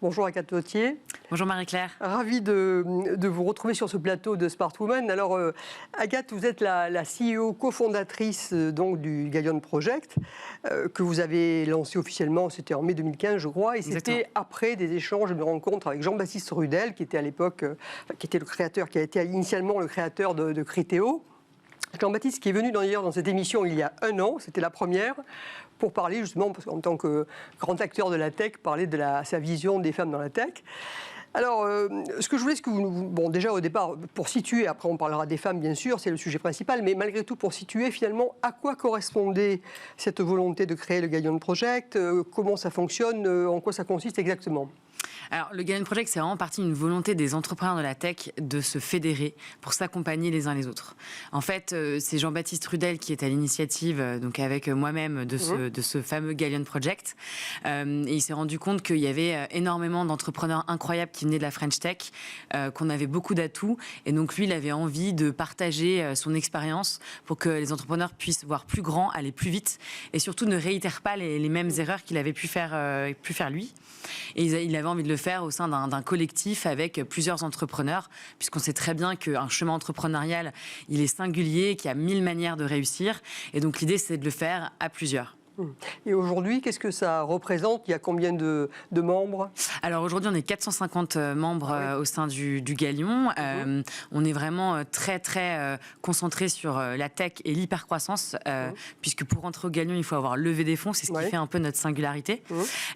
Bonjour Agathe Vauthier. Bonjour Marie-Claire. Ravie de vous retrouver sur ce plateau de Smart Woman. Alors Agathe, vous êtes la CEO cofondatrice donc du Gallion Project que vous avez lancé officiellement, c'était en mai 2015 je crois, et c'était après des échanges, de rencontres avec Jean-Baptiste Rudel qui était à l'époque, qui était le créateur, qui a été initialement le créateur de Criteo. Jean-Baptiste qui est venu d'ailleurs dans cette émission il y a un an, c'était la première, pour parler justement, parce qu'en tant que grand acteur de la tech, parler de sa vision des femmes dans la tech. Alors, ce que je voulais, bon, déjà au départ, pour situer, après on parlera des femmes bien sûr, c'est le sujet principal, mais malgré tout pour situer finalement à quoi correspondait cette volonté de créer le Gallion Project, comment ça fonctionne, en quoi ça consiste exactement. Alors, le Gallion Project, c'est vraiment partie d'une volonté des entrepreneurs de la tech de se fédérer pour s'accompagner les uns les autres. En fait, c'est Jean-Baptiste Rudel qui est à l'initiative, donc avec moi-même, de ce fameux Gallion Project. Et il s'est rendu compte qu'il y avait énormément d'entrepreneurs incroyables qui venaient de la French Tech, qu'on avait beaucoup d'atouts. Et donc, lui, il avait envie de partager son expérience pour que les entrepreneurs puissent voir plus grand, aller plus vite et surtout ne réitèrent pas les mêmes erreurs qu'il avait pu faire lui. Et il avait envie de le faire au sein d'un collectif avec plusieurs entrepreneurs, puisqu'on sait très bien qu'un chemin entrepreneurial, il est singulier, qu'il y a 1000 manières de réussir. Et donc l'idée, c'est de le faire à plusieurs. Et aujourd'hui, qu'est-ce que ça représente? Il y a combien de membres? Alors aujourd'hui, on est 450 membres au sein du Gallion. On est vraiment très concentré sur la tech et l'hypercroissance, puisque pour rentrer au Gallion, il faut avoir levé des fonds. C'est ce qui fait un peu notre singularité.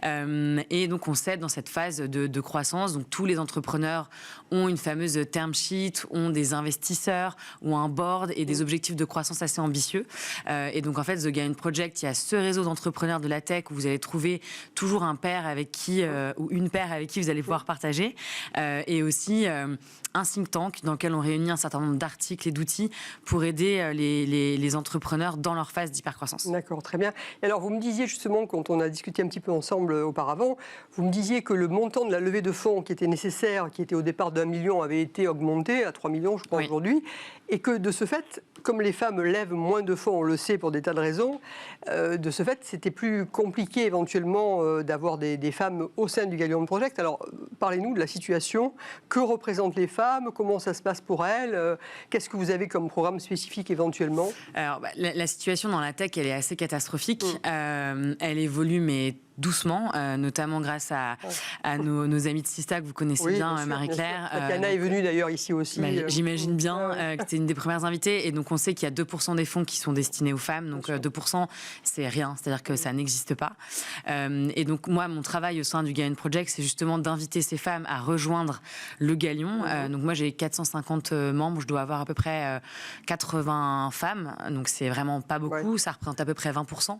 Et donc on s'aide dans cette phase de croissance. Donc tous les entrepreneurs ont une fameuse term sheet, ont des investisseurs, ont un board et des objectifs de croissance assez ambitieux. Et donc en fait, The Gallion Project, il y a ce réseau d'entrepreneurs de la tech où vous allez trouver toujours un pair avec qui ou une paire avec qui vous allez pouvoir partager, et aussi un think tank dans lequel on réunit un certain nombre d'articles et d'outils pour aider les entrepreneurs dans leur phase d'hypercroissance. D'accord, très bien. Et alors vous me disiez justement, quand on a discuté un petit peu ensemble auparavant, vous me disiez que le montant de la levée de fonds qui était nécessaire, qui était au départ d'1 million, avait été augmenté à 3 millions je crois aujourd'hui, et que de ce fait, comme les femmes lèvent moins de fonds, on le sait pour des tas de raisons, de ce fait, c'était plus compliqué éventuellement d'avoir des femmes au sein du Gallion Project. Alors, parlez-nous de la situation. Que représentent les femmes? Comment ça se passe pour elles? Qu'est-ce que vous avez comme programme spécifique éventuellement? Alors, la situation dans la tech, elle est assez catastrophique. Elle évolue, mais doucement, notamment grâce à nos amis de Sista que vous connaissez bien, Marie-Claire. Tatiana est venue d'ailleurs ici aussi. J'imagine bien que c'était une des premières invitées. Et donc, on sait qu'il y a 2% des fonds qui sont destinés aux femmes. Donc, 2%, c'est rien. C'est-à-dire que ça n'existe pas. Et donc, moi, mon travail au sein du Gallion Project, c'est justement d'inviter ces femmes à rejoindre le Gallion. Donc, moi, j'ai 450 membres. Je dois avoir à peu près 80 femmes. Donc, c'est vraiment pas beaucoup. Ça représente à peu près 20%.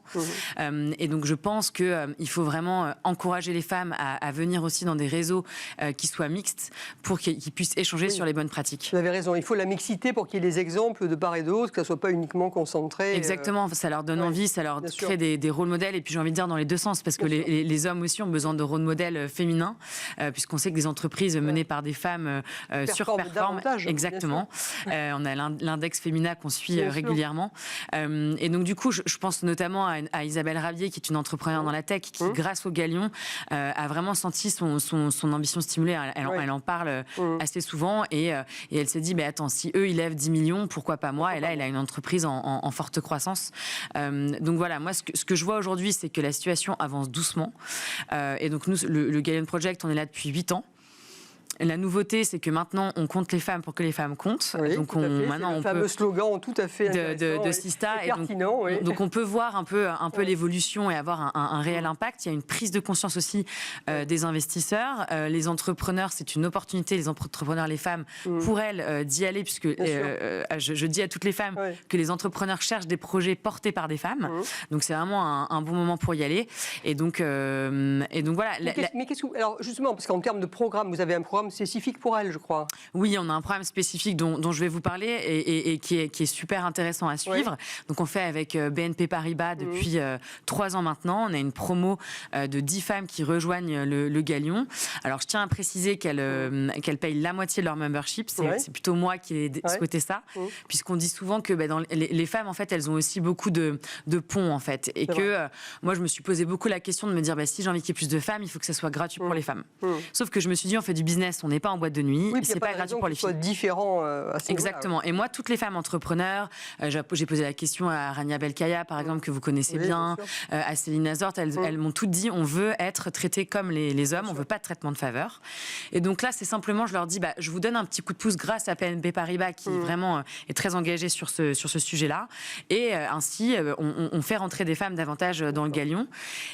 Et donc, je pense que il faut vraiment encourager les femmes à venir aussi dans des réseaux qui soient mixtes pour qu'ils puissent échanger sur les bonnes pratiques. Vous avez raison, il faut la mixité pour qu'il y ait des exemples de part et d'autre, que ça ne soit pas uniquement concentré. Exactement, ça leur donne envie, ça leur crée des rôles modèles, et puis j'ai envie de dire dans les deux sens, parce que les hommes aussi ont besoin de rôles modèles féminins, puisqu'on sait que des entreprises menées par des femmes surperforment. Exactement. On a l'index Femina qu'on suit régulièrement. Et donc du coup, je pense notamment à Isabelle Ravier, qui est une entrepreneure dans la tech, qui, grâce au Gallion, a vraiment senti son ambition stimulée. Elle en parle assez souvent, et elle s'est dit, attends, si eux, ils lèvent 10 millions, pourquoi pas moi? Et là, elle a une entreprise en forte croissance. Donc voilà, moi, ce que je vois aujourd'hui, c'est que la situation avance doucement. Et donc nous, le Gallion Project, on est là depuis 8 ans. La nouveauté, c'est que maintenant, on compte les femmes pour que les femmes comptent. Donc maintenant, le fameux slogan tout à fait de Sista. Et pertinent, donc, on peut voir un peu l'évolution et avoir un réel impact. Il y a une prise de conscience aussi des investisseurs. Les entrepreneurs, c'est une opportunité. Les entrepreneurs, les femmes, pour elles, d'y aller, puisque je dis à toutes les femmes que les entrepreneurs cherchent des projets portés par des femmes. Donc, c'est vraiment un bon moment pour y aller. Et donc voilà. Mais qu'est-ce que, alors justement, parce qu'en termes de programme, vous avez un programme programme spécifique pour elles, je crois. Oui, on a un programme spécifique dont je vais vous parler et qui est super intéressant à suivre. Oui. Donc on fait avec BNP Paribas depuis 3 ans maintenant. On a une promo de 10 femmes qui rejoignent le Galion. Alors je tiens à préciser qu'elles payent la moitié de leur membership. C'est plutôt moi qui ai souhaité ça, puisqu'on dit souvent que dans les femmes, en fait, elles ont aussi beaucoup de ponts, en fait. Et que moi, je me suis posé beaucoup la question de me dire, si j'ai envie qu'il y ait plus de femmes, il faut que ça soit gratuit pour les femmes. Sauf que je me suis dit, on fait du business, on n'est pas en boîte de nuit, c'est pas gratuit pour les filles. Différent à ce Exactement. Et moi, toutes les femmes entrepreneurs, j'ai posé la question à Rania Belkaya, par exemple, que vous connaissez bien à Céline Azort, elles m'ont toutes dit, on veut être traitées comme les hommes, on veut pas de traitement de faveur. Et donc là, c'est simplement, je leur dis, je vous donne un petit coup de pouce grâce à BNP Paribas qui vraiment est très engagé sur ce sujet-là. Et ainsi, on fait rentrer des femmes davantage dans le Galion.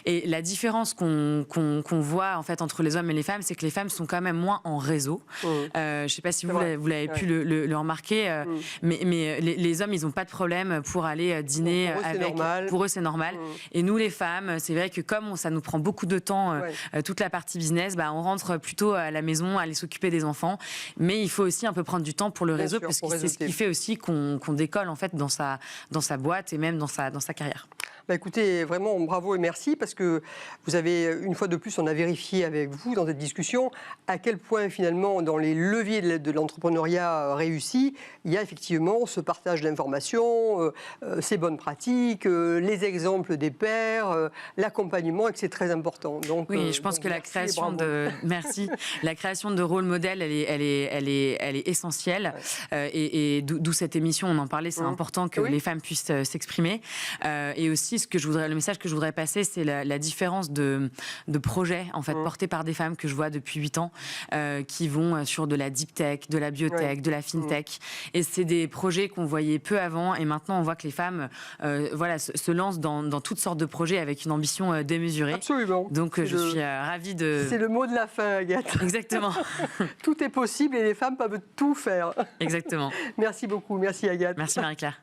Et la différence qu'on voit en fait entre les hommes et les femmes, c'est que les femmes sont quand même moins en réseau. Je ne sais pas si vous l'avez pu le remarquer, mais les hommes, ils n'ont pas de problème pour aller dîner avec. Pour eux, c'est normal. Et nous, les femmes, c'est vrai que comme ça nous prend beaucoup de temps, toute la partie business, on rentre plutôt à la maison, à aller s'occuper des enfants. Mais il faut aussi un peu prendre du temps pour le réseau, parce que c'est ce qui fait aussi qu'on décolle en fait dans sa boîte et même dans sa carrière. Écoutez, vraiment bravo et merci, parce que vous avez, une fois de plus, on a vérifié avec vous dans cette discussion à quel point finalement dans les leviers de l'entrepreneuriat réussi, il y a effectivement ce partage d'informations, ces bonnes pratiques, les exemples des pairs, l'accompagnement, et que c'est très important. Donc, oui, je pense que la création la création de rôle modèle, elle est essentielle, et d'où cette émission, on en parlait, c'est important que les femmes puissent s'exprimer, et aussi le message que je voudrais passer, c'est la différence de projets en fait portés par des femmes que je vois depuis 8 ans, qui vont sur de la deep tech, de la biotech, de la fintech, et c'est des projets qu'on voyait peu avant, et maintenant on voit que les femmes se lancent dans toutes sortes de projets avec une ambition démesurée. Absolument. Donc je suis ravie de... C'est le mot de la fin, Agathe. Exactement. Tout est possible et les femmes peuvent tout faire. Exactement. Merci beaucoup, merci Agathe. Merci Marie-Claire.